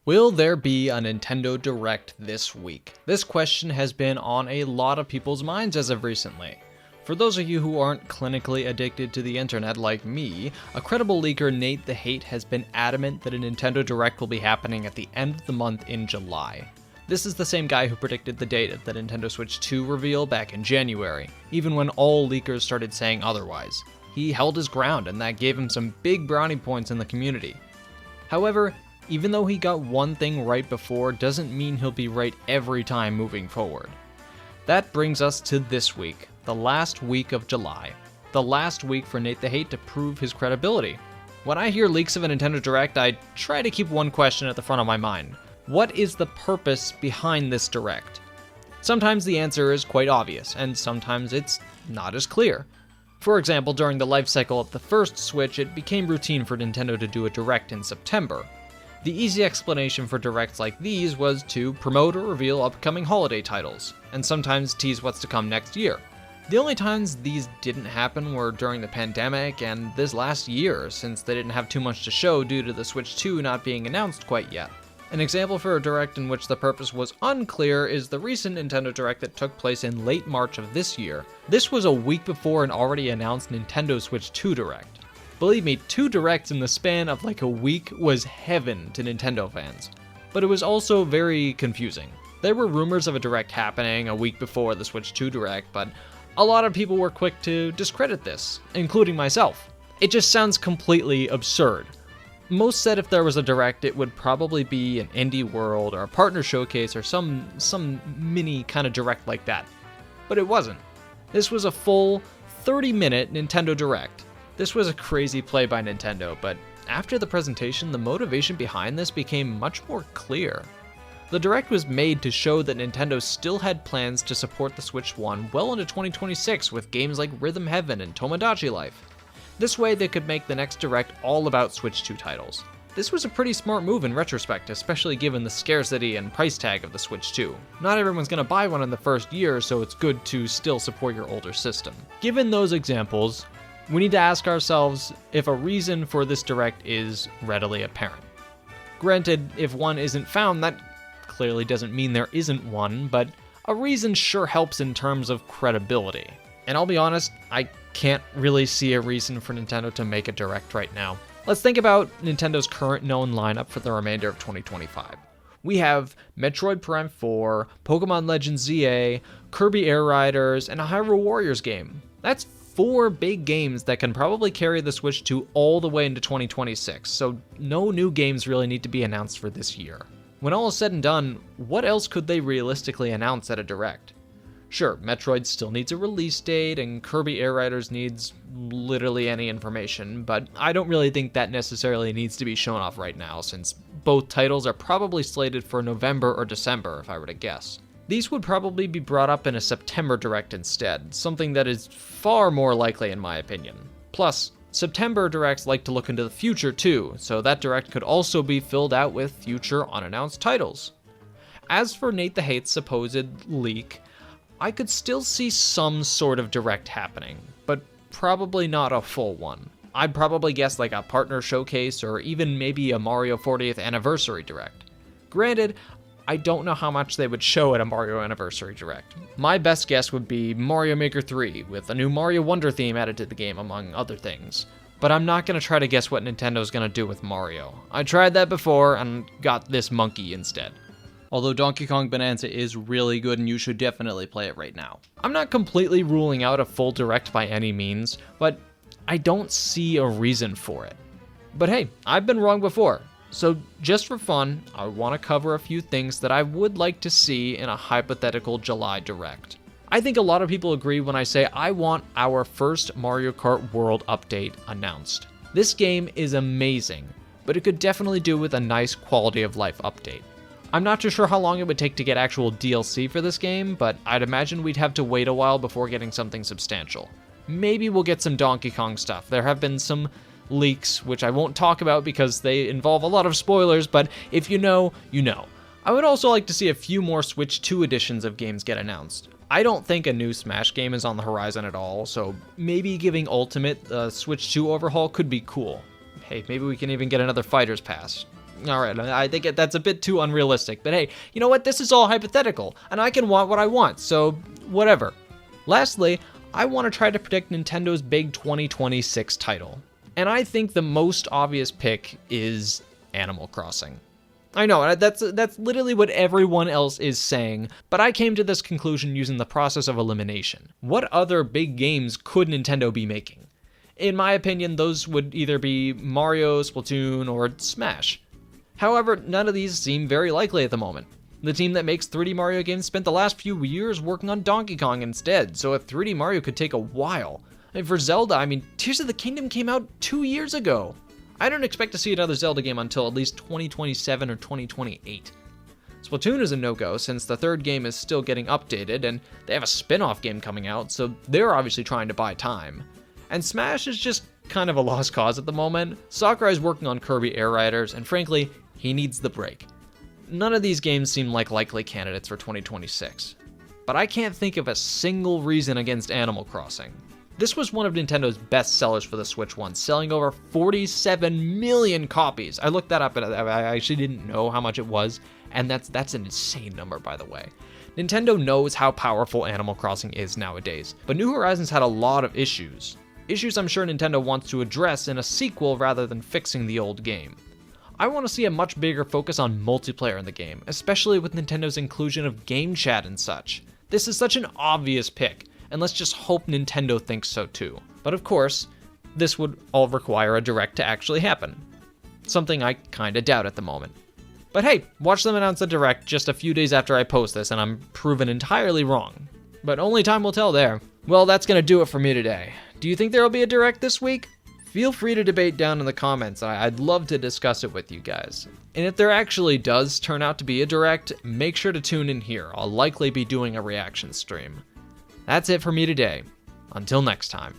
Will there be a Nintendo Direct this week? This question has been on a lot of people's minds as of recently. For those of you who aren't clinically addicted to the internet like me, a credible leaker, Nate the Hate, has been adamant that a Nintendo Direct will be happening at the end of the month in July. This is the same guy who predicted the date of the Nintendo Switch 2 reveal back in January, even when all leakers started saying otherwise. He held his ground, and that gave him some big brownie points in the community. However, even though he got one thing right before, doesn't mean he'll be right every time moving forward. That brings us to this week, the last week of July. The last week for Nate the Hate to prove his credibility. When I hear leaks of a Nintendo Direct, I try to keep one question at the front of my mind. What is the purpose behind this Direct? Sometimes the answer is quite obvious, and sometimes it's not as clear. For example, during the life cycle of the first Switch, it became routine for Nintendo to do a Direct in September. The easy explanation for directs like these was to promote or reveal upcoming holiday titles, and sometimes tease what's to come next year. The only times these didn't happen were during the pandemic and this last year, since they didn't have too much to show due to the Switch 2 not being announced quite yet. An example for a Direct in which the purpose was unclear is the recent Nintendo Direct that took place in late March of this year. This was a week before an already announced Nintendo Switch 2 Direct. Believe me, 2 Directs in the span of like a week was heaven to Nintendo fans. But it was also very confusing. There were rumors of a Direct happening a week before the Switch 2 Direct, but a lot of people were quick to discredit this, including myself. It just sounds completely absurd. Most said if there was a Direct, it would probably be an Indie World or a partner showcase or some mini kind of Direct like that. But it wasn't. This was a full 30-minute Nintendo Direct. This was a crazy play by Nintendo, but after the presentation, the motivation behind this became much more clear. The Direct was made to show that Nintendo still had plans to support the Switch 1 well into 2026 with games like Rhythm Heaven and Tomodachi Life. This way they could make the next Direct all about Switch 2 titles. This was a pretty smart move in retrospect, especially given the scarcity and price tag of the Switch 2. Not everyone's going to buy one in the first year, so it's good to still support your older system. Given those examples, we need to ask ourselves if a reason for this Direct is readily apparent. Granted, if one isn't found, that clearly doesn't mean there isn't one, but a reason sure helps in terms of credibility. And I'll be honest, I can't really see a reason for Nintendo to make a Direct right now. Let's think about Nintendo's current known lineup for the remainder of 2025. We have Metroid Prime 4, Pokemon Legends ZA, Kirby Air Riders, and a Hyrule Warriors game. That's 4 big games that can probably carry the Switch 2 all the way into 2026, so no new games really need to be announced for this year. When all is said and done, what else could they realistically announce at a Direct? Sure, Metroid still needs a release date, and Kirby Air Riders needs literally any information, but I don't really think that necessarily needs to be shown off right now, since both titles are probably slated for November or December, if I were to guess. These would probably be brought up in a September Direct instead, something that is far more likely in my opinion. Plus, September Directs like to look into the future too, so that Direct could also be filled out with future unannounced titles. As for Nate the Hate's supposed leak, I could still see some sort of Direct happening, but probably not a full one. I'd probably guess like a partner showcase or even maybe a Mario 40th Anniversary Direct. Granted, I don't know how much they would show at a Mario Anniversary Direct. My best guess would be Mario Maker 3, with a new Mario Wonder theme added to the game, among other things. But I'm not going to try to guess what Nintendo's going to do with Mario. I tried that before and got this monkey instead. Although Donkey Kong Bonanza is really good and you should definitely play it right now. I'm not completely ruling out a full Direct by any means, but I don't see a reason for it. But hey, I've been wrong before. So just for fun, I want to cover a few things that I would like to see in a hypothetical July Direct. I think a lot of people agree when I say I want our first Mario Kart World update announced. This game is amazing, but it could definitely do with a nice quality of life update. I'm not too sure how long it would take to get actual DLC for this game, but I'd imagine we'd have to wait a while before getting something substantial. Maybe we'll get some Donkey Kong stuff. There have been some leaks, which I won't talk about because they involve a lot of spoilers, but if you know, you know. I would also like to see a few more Switch 2 editions of games get announced. I don't think a new Smash game is on the horizon at all, so maybe giving Ultimate a Switch 2 overhaul could be cool. Hey, maybe we can even get another Fighter's Pass. Alright, I think that's a bit too unrealistic, but hey, you know what? This is all hypothetical, and I can want what I want, so whatever. Lastly, I want to try to predict Nintendo's big 2026 title. And I think the most obvious pick is Animal Crossing. I know, that's literally what everyone else is saying, but I came to this conclusion using the process of elimination. What other big games could Nintendo be making? In my opinion, those would either be Mario, Splatoon, or Smash. However, none of these seem very likely at the moment. The team that makes 3D Mario games spent the last few years working on Donkey Kong instead, so if 3D Mario could take a while. And for Zelda, Tears of the Kingdom came out 2 years ago. I don't expect to see another Zelda game until at least 2027 or 2028. Splatoon is a no-go since the third game is still getting updated, and they have a spin-off game coming out, so they're obviously trying to buy time. And Smash is just kind of a lost cause at the moment. Sakurai's working on Kirby Air Riders, and frankly, he needs the break. None of these games seem like likely candidates for 2026. But I can't think of a single reason against Animal Crossing. This was one of Nintendo's best sellers for the Switch once, selling over 47 million copies. I looked that up, and I actually didn't know how much it was, and that's an insane number, by the way. Nintendo knows how powerful Animal Crossing is nowadays, but New Horizons had a lot of issues. Issues I'm sure Nintendo wants to address in a sequel rather than fixing the old game. I want to see a much bigger focus on multiplayer in the game, especially with Nintendo's inclusion of game chat and such. This is such an obvious pick, and let's just hope Nintendo thinks so too. But of course, this would all require a direct to actually happen. Something I kinda doubt at the moment. But hey, watch them announce the direct just a few days after I post this and I'm proven entirely wrong. But only time will tell there. Well, that's gonna do it for me today. Do you think there will be a direct this week? Feel free to debate down in the comments. I'd love to discuss it with you guys. And if there actually does turn out to be a direct, make sure to tune in here. I'll likely be doing a reaction stream. That's it for me today. Until next time.